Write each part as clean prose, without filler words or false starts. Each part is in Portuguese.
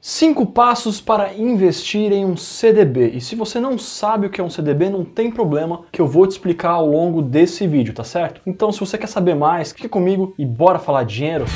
5 passos para investir em um CDB. E se você não sabe o que é um CDB, não tem problema, que eu vou te explicar ao longo desse vídeo, tá certo? Então, se você quer saber mais, fique comigo e bora falar de dinheiro.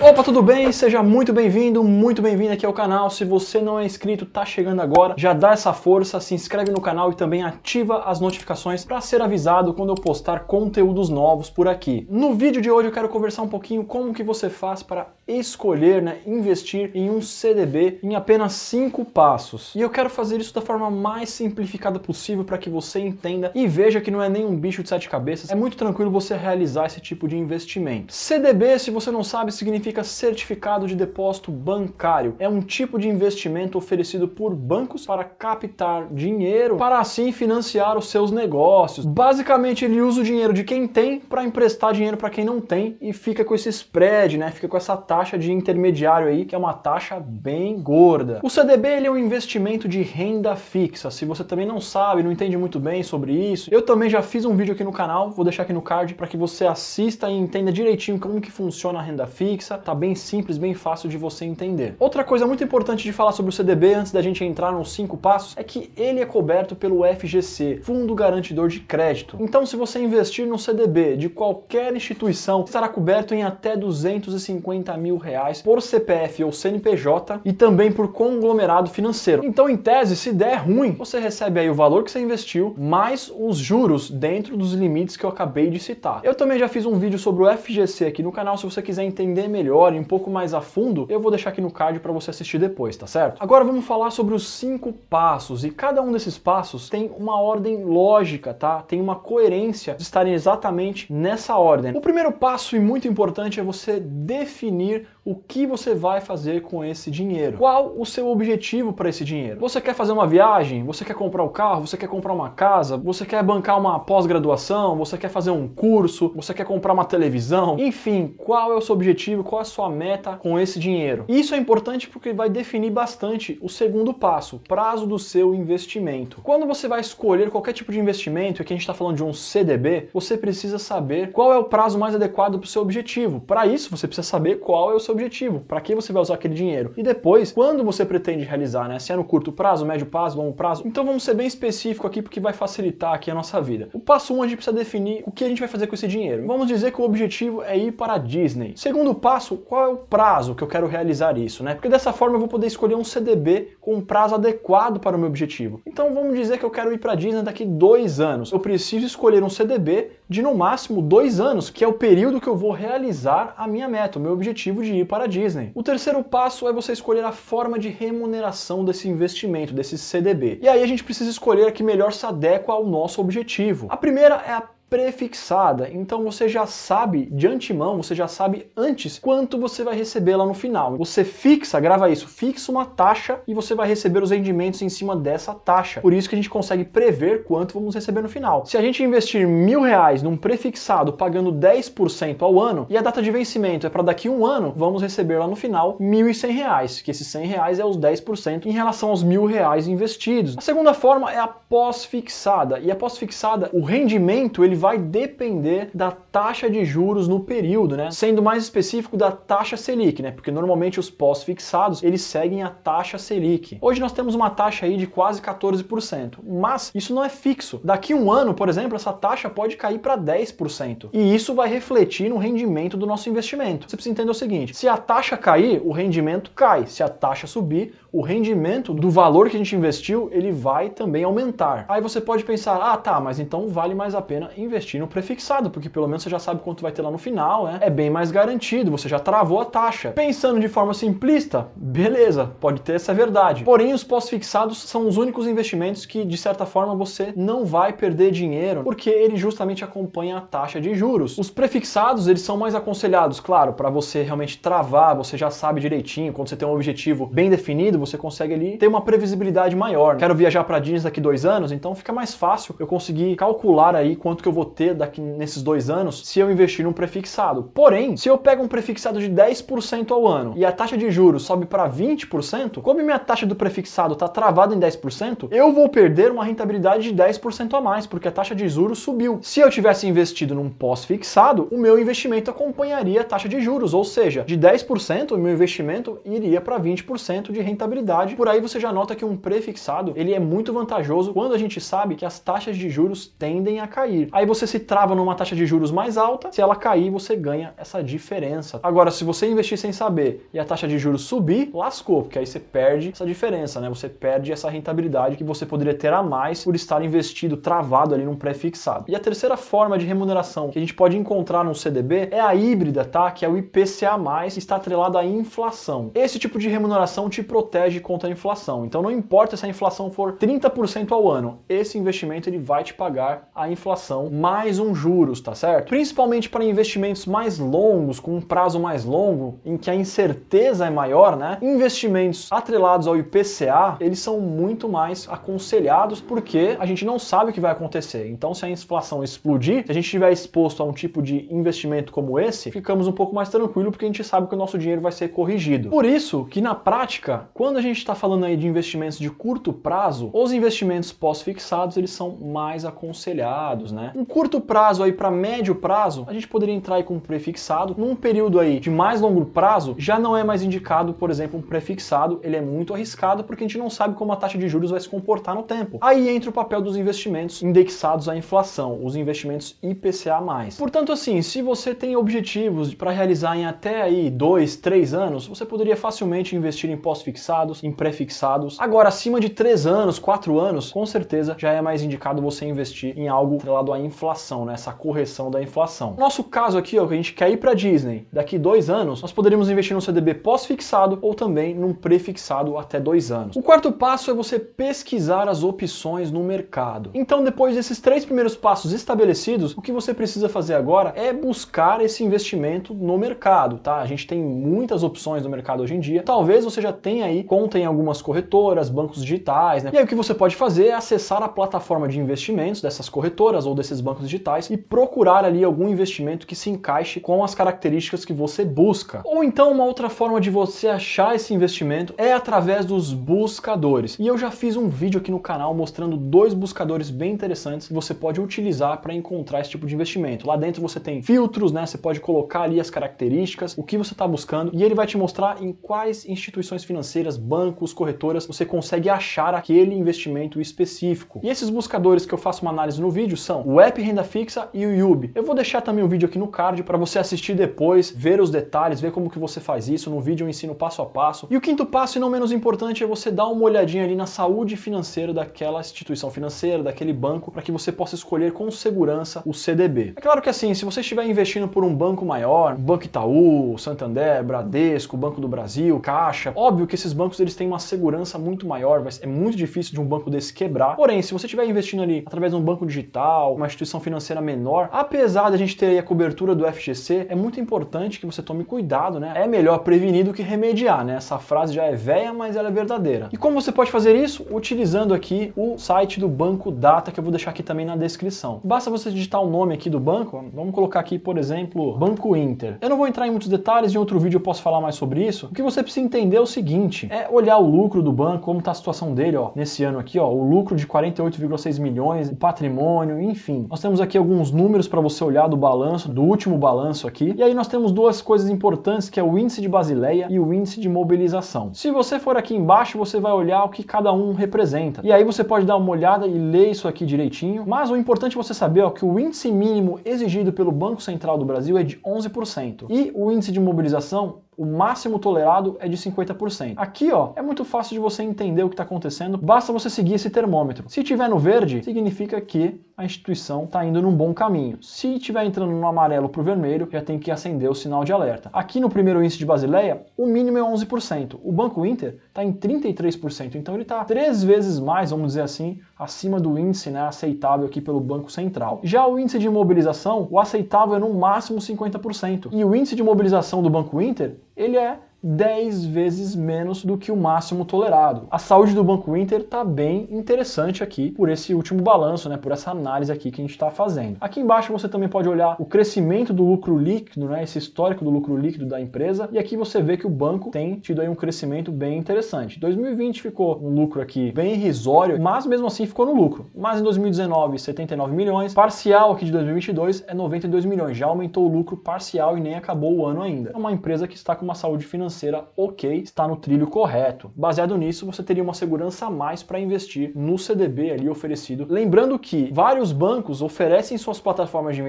Opa, tudo bem? Seja muito bem-vindo, muito bem-vindo aqui ao canal. Se você não é inscrito, tá chegando agora, já dá essa força, se inscreve no canal e também ativa as notificações para ser avisado quando eu postar conteúdos novos por aqui. No vídeo de hoje eu quero conversar um pouquinho como que você faz para escolher, investir em um CDB em apenas 5 passos. E eu quero fazer isso da forma mais simplificada possível para que você entenda e veja que não é nenhum bicho de 7 cabeças, é muito tranquilo você realizar esse tipo de investimento. CDB, se você não sabe, significa Certificado de Depósito Bancário. É um tipo de investimento oferecido por bancos para captar dinheiro, para assim financiar os seus negócios. Basicamente, ele usa o dinheiro de quem tem para emprestar dinheiro para quem não tem e fica com esse spread, fica com essa taxa de intermediário aí, que é uma taxa bem gorda. O CDB ele é um investimento de renda fixa. Se você também não sabe, não entende muito bem sobre isso, eu também já fiz um vídeo aqui no canal, vou deixar aqui no card para que você assista e entenda direitinho como que funciona a renda fixa. Tá bem simples, bem fácil de você entender. Outra coisa muito importante de falar sobre o CDB antes da gente entrar nos 5 passos é que ele é coberto pelo FGC, Fundo Garantidor de Crédito. Então, se você investir no CDB de qualquer instituição, estará coberto em até R$250 mil por CPF ou CNPJ e também por conglomerado financeiro. Então, em tese, se der ruim, você recebe aí o valor que você investiu mais os juros dentro dos limites que eu acabei de citar. Eu também já fiz um vídeo sobre o FGC aqui no canal, se você quiser entender melhor e um pouco mais a fundo, eu vou deixar aqui no card para você assistir depois, tá certo? Agora vamos falar sobre os 5 passos, e cada um desses passos tem uma ordem lógica, tá? Tem uma coerência de estarem exatamente nessa ordem. O primeiro passo, e muito importante, é você definir o que você vai fazer com esse dinheiro. Qual o seu objetivo para esse dinheiro? Você quer fazer uma viagem? Você quer comprar um carro? Você quer comprar uma casa? Você quer bancar uma pós-graduação? Você quer fazer um curso? Você quer comprar uma televisão? Enfim, qual é o seu objetivo? Qual é a sua meta com esse dinheiro? Isso é importante porque vai definir bastante o segundo passo, prazo do seu investimento. Quando você vai escolher qualquer tipo de investimento, aqui a gente está falando de um CDB, você precisa saber qual é o prazo mais adequado para o seu objetivo. Para isso, você precisa saber qual é o seu objetivo, para que você vai usar aquele dinheiro. E depois, quando você pretende realizar, Se é no curto prazo, médio prazo, longo prazo. Então vamos ser bem específico aqui porque vai facilitar aqui a nossa vida. O passo 1, a gente precisa definir o que a gente vai fazer com esse dinheiro. Vamos dizer que o objetivo é ir para a Disney. Segundo passo, qual é o prazo que eu quero realizar isso, Porque dessa forma eu vou poder escolher um CDB com um prazo adequado para o meu objetivo. Então vamos dizer que eu quero ir para a Disney daqui 2 anos. Eu preciso escolher um CDB de no máximo 2 anos, que é o período que eu vou realizar a minha meta, o meu objetivo de ir para a Disney. O terceiro passo é você escolher a forma de remuneração desse investimento, desse CDB. E aí a gente precisa escolher a que melhor se adequa ao nosso objetivo. A primeira é a prefixada, então você já sabe de antemão, você já sabe antes quanto você vai receber lá no final. Você fixa, grava isso, fixa uma taxa e você vai receber os rendimentos em cima dessa taxa. Por isso que a gente consegue prever quanto vamos receber no final. Se a gente investir R$1.000 num prefixado pagando 10% ao ano e a data de vencimento é para daqui 1 ano, vamos receber lá no final R$1.100, que esses R$100 é os 10% em relação aos R$1.000 investidos. A segunda forma é a pós-fixada, e a pós-fixada, o rendimento ele vai depender da taxa de juros no período, Sendo mais específico da taxa Selic, Porque normalmente os pós-fixados, eles seguem a taxa Selic. Hoje nós temos uma taxa aí de quase 14%, mas isso não é fixo. Daqui 1 ano, por exemplo, essa taxa pode cair para 10%. E isso vai refletir no rendimento do nosso investimento. Você precisa entender o seguinte, se a taxa cair, o rendimento cai. Se a taxa subir, o rendimento do valor que a gente investiu, ele vai também aumentar. Aí você pode pensar, tá, mas então vale mais a pena investir no prefixado, porque pelo menos você já sabe quanto vai ter lá no final, É bem mais garantido, você já travou a taxa. Pensando de forma simplista, beleza, pode ter essa verdade. Porém, os pós-fixados são os únicos investimentos que, de certa forma, você não vai perder dinheiro, porque ele justamente acompanha a taxa de juros. Os prefixados, eles são mais aconselhados, claro, para você realmente travar, você já sabe direitinho, quando você tem um objetivo bem definido, você consegue ali ter uma previsibilidade maior. Quero viajar para Disney daqui 2 anos, então fica mais fácil eu conseguir calcular aí quanto que eu vou ter daqui nesses 2 anos se eu investir num prefixado. Porém, se eu pego um prefixado de 10% ao ano e a taxa de juros sobe para 20%, como minha taxa do prefixado está travada em 10%, eu vou perder uma rentabilidade de 10% a mais, porque a taxa de juros subiu. Se eu tivesse investido num pós-fixado, o meu investimento acompanharia a taxa de juros, ou seja, de 10% o meu investimento iria para 20% de rentabilidade. Por aí você já nota que um prefixado ele é muito vantajoso quando a gente sabe que as taxas de juros tendem a cair. Aí você se trava numa taxa de juros mais alta, se ela cair você ganha essa diferença. Agora, se você investir sem saber e a taxa de juros subir, lascou, porque aí você perde essa diferença, né? Você perde essa rentabilidade que você poderia ter a mais por estar investido, travado ali num pré-fixado. E a terceira forma de remuneração que a gente pode encontrar no CDB é a híbrida, tá? Que é o IPCA+, que está atrelado à inflação. Esse tipo de remuneração te protege contra a inflação. Então não importa se a inflação for 30% ao ano, esse investimento ele vai te pagar a inflação mais um juros, tá certo? Principalmente para investimentos mais longos, com um prazo mais longo, em que a incerteza é maior, né? Investimentos atrelados ao IPCA, eles são muito mais aconselhados porque a gente não sabe o que vai acontecer. Então, se a inflação explodir, se a gente estiver exposto a um tipo de investimento como esse, ficamos um pouco mais tranquilo porque a gente sabe que o nosso dinheiro vai ser corrigido. Por isso que na prática, quando a gente está falando aí de investimentos de curto prazo, os investimentos pós-fixados eles são mais aconselhados, né? Um curto prazo aí para médio prazo, a gente poderia entrar aí com um prefixado. Num período aí de mais longo prazo, já não é mais indicado, por exemplo, um prefixado, ele é muito arriscado porque a gente não sabe como a taxa de juros vai se comportar no tempo. Aí entra o papel dos investimentos indexados à inflação, os investimentos IPCA+. Portanto, assim, se você tem objetivos para realizar em até aí 2, 3 anos, você poderia facilmente investir em pós-fixados, em pré-fixados. Agora, acima de 3 anos, 4 anos, com certeza já é mais indicado você investir em algo atrelado à inflação, né? Essa correção da inflação. No nosso caso aqui, ó, que a gente quer ir para Disney daqui 2 anos, nós poderíamos investir num CDB pós-fixado ou também num prefixado até 2 anos. O quarto passo é você pesquisar as opções no mercado. Então, depois desses 3 primeiros passos estabelecidos, o que você precisa fazer agora é buscar esse investimento no mercado, tá? A gente tem muitas opções no mercado hoje em dia. Talvez você já tenha aí conta em algumas corretoras, bancos digitais, né? E aí o que você pode fazer é acessar a plataforma de investimentos dessas corretoras ou desses bancos digitais e procurar ali algum investimento que se encaixe com as características que você busca. Ou então uma outra forma de você achar esse investimento é através dos buscadores. E eu já fiz um vídeo aqui no canal mostrando 2 buscadores bem interessantes que você pode utilizar para encontrar esse tipo de investimento. Lá dentro você tem filtros, né? Você pode colocar ali as características, o que você está buscando, e ele vai te mostrar em quais instituições financeiras, bancos, corretoras você consegue achar aquele investimento específico. E esses buscadores que eu faço uma análise no vídeo são o App Renda Fixa e o Yubi. Eu vou deixar também o vídeo aqui no card para você assistir depois, ver os detalhes, ver como que você faz isso. No vídeo eu ensino passo a passo. E o quinto passo, e não menos importante, é você dar uma olhadinha ali na saúde financeira daquela instituição financeira, daquele banco, para que você possa escolher com segurança o CDB. É claro que assim, se você estiver investindo por um banco maior, Banco Itaú, Santander, Bradesco, Banco do Brasil, Caixa, óbvio que esses bancos eles têm uma segurança muito maior, é muito difícil de um banco desse quebrar. Porém, se você estiver investindo ali através de um banco digital, uma instituição financeira menor, apesar de a gente ter aí a cobertura do FGC, é muito importante que você tome cuidado, né? É melhor prevenir do que remediar, né? Essa frase já é velha, mas ela é verdadeira. E como você pode fazer isso? Utilizando aqui o site do Banco Data, que eu vou deixar aqui também na descrição. Basta você digitar o nome aqui do banco, vamos colocar aqui, por exemplo, Banco Inter. Eu não vou entrar em muitos detalhes, em outro vídeo eu posso falar mais sobre isso. O que você precisa entender é o seguinte, é olhar o lucro do banco, como está a situação dele, ó, nesse ano aqui, ó, o lucro de 48,6 milhões, o patrimônio, enfim. Nós temos aqui alguns números para você olhar do balanço, do último balanço aqui. E aí nós temos 2 coisas importantes, que é o índice de Basileia e o índice de mobilização. Se você for aqui embaixo, você vai olhar o que cada um representa. E aí você pode dar uma olhada e ler isso aqui direitinho. Mas o importante é você saber, ó, que o índice mínimo exigido pelo Banco Central do Brasil é de 11%. E o índice de mobilização, o máximo tolerado é de 50%. Aqui, ó, é muito fácil de você entender o que está acontecendo, basta você seguir esse termômetro. Se tiver no verde, significa que a instituição está indo num bom caminho. Se estiver entrando no amarelo para o vermelho, já tem que acender o sinal de alerta. Aqui no primeiro índice de Basileia, o mínimo é 11%. O Banco Inter está em 33%, então ele está 3 vezes mais, vamos dizer assim, acima do índice, né, aceitável aqui pelo Banco Central. Já o índice de mobilização, o aceitável é no máximo 50%. E o índice de mobilização do Banco Inter ele é 10 vezes menos do que o máximo tolerado. A saúde do Banco Inter está bem interessante aqui por esse último balanço, né, por essa análise aqui que a gente está fazendo. Aqui embaixo você também pode olhar o crescimento do lucro líquido, né, esse histórico do lucro líquido da empresa, e aqui você vê que o banco tem tido aí um crescimento bem interessante. 2020 ficou um lucro aqui bem irrisório, mas mesmo assim ficou no lucro. Mas em 2019, 79 milhões, parcial aqui de 2022 é 92 milhões, já aumentou o lucro parcial e nem acabou o ano ainda. É uma empresa que está com uma saúde financeira ok, está no trilho correto. Baseado nisso, você teria uma segurança a mais para investir no CDB ali oferecido. Lembrando que vários bancos oferecem suas plataformas de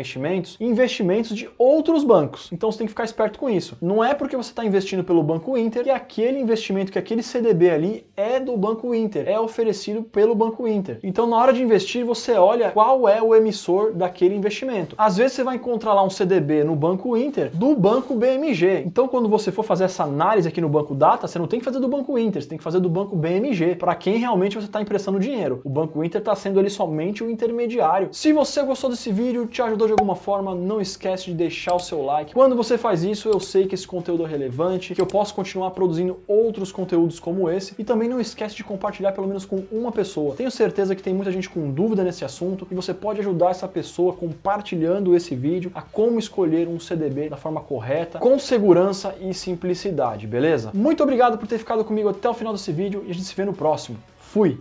investimentos de outros bancos. Então você tem que ficar esperto com isso. Não é porque você está investindo pelo Banco Inter que aquele investimento, que aquele CDB ali é do Banco Inter, é oferecido pelo Banco Inter. Então na hora de investir, você olha qual é o emissor daquele investimento. Às vezes você vai encontrar lá um CDB no Banco Inter do Banco BMG. Então quando você for fazer essa análise aqui no Banco Data, você não tem que fazer do Banco Inter, você tem que fazer do Banco BMG, para quem realmente você está emprestando dinheiro. O Banco Inter está sendo ali somente o intermediário. Se você gostou desse vídeo, te ajudou de alguma forma, não esquece de deixar o seu like. Quando você faz isso, eu sei que esse conteúdo é relevante, que eu posso continuar produzindo outros conteúdos como esse, e também não esquece de compartilhar pelo menos com uma pessoa. Tenho certeza que tem muita gente com dúvida nesse assunto, e você pode ajudar essa pessoa compartilhando esse vídeo a como escolher um CDB da forma correta, com segurança e simplicidade. Beleza? Muito obrigado por ter ficado comigo até o final desse vídeo e a gente se vê no próximo. Fui!